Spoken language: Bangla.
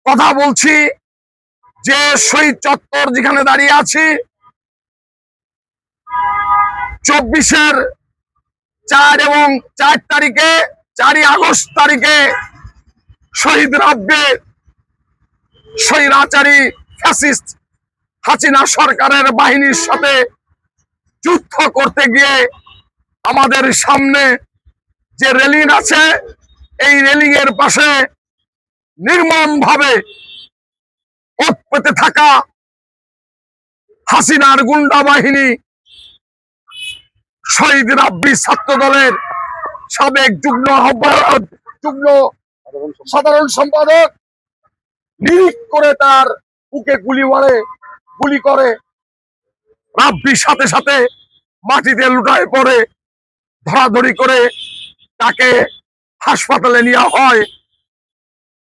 কথা বলছি যে শহীদ চত্বর যেখানে দাঁড়িয়ে আছি 24-এর 4 এবং 4 তারিখে 4ই আগস্ট তারিখে শহীদ রাব্বি স্বৈরাচারী ফ্যাসিস্ট হাসিনা সরকারের বাহিনীর সাথে যুদ্ধ করতে গিয়ে আমাদের সামনে যে রেলিং আছে এই রেলিং এর পাশে নির্মমভাবে ওত পেতে থাকা হাসিনার গুন্ডা বাহিনী শহীদ রাব্বি ছাত্র দলের সাবেক যুগ্ম আহ্বায়ক যুগ্ম সাধারণ সম্পাদক নিরিখ করে তার বুকে গুলি করে রাব্বির সাথে সাথে মাটিতে লুটায় পড়ে ধরাধরি করে তাকে হাসপাতালে নেওয়া হয়।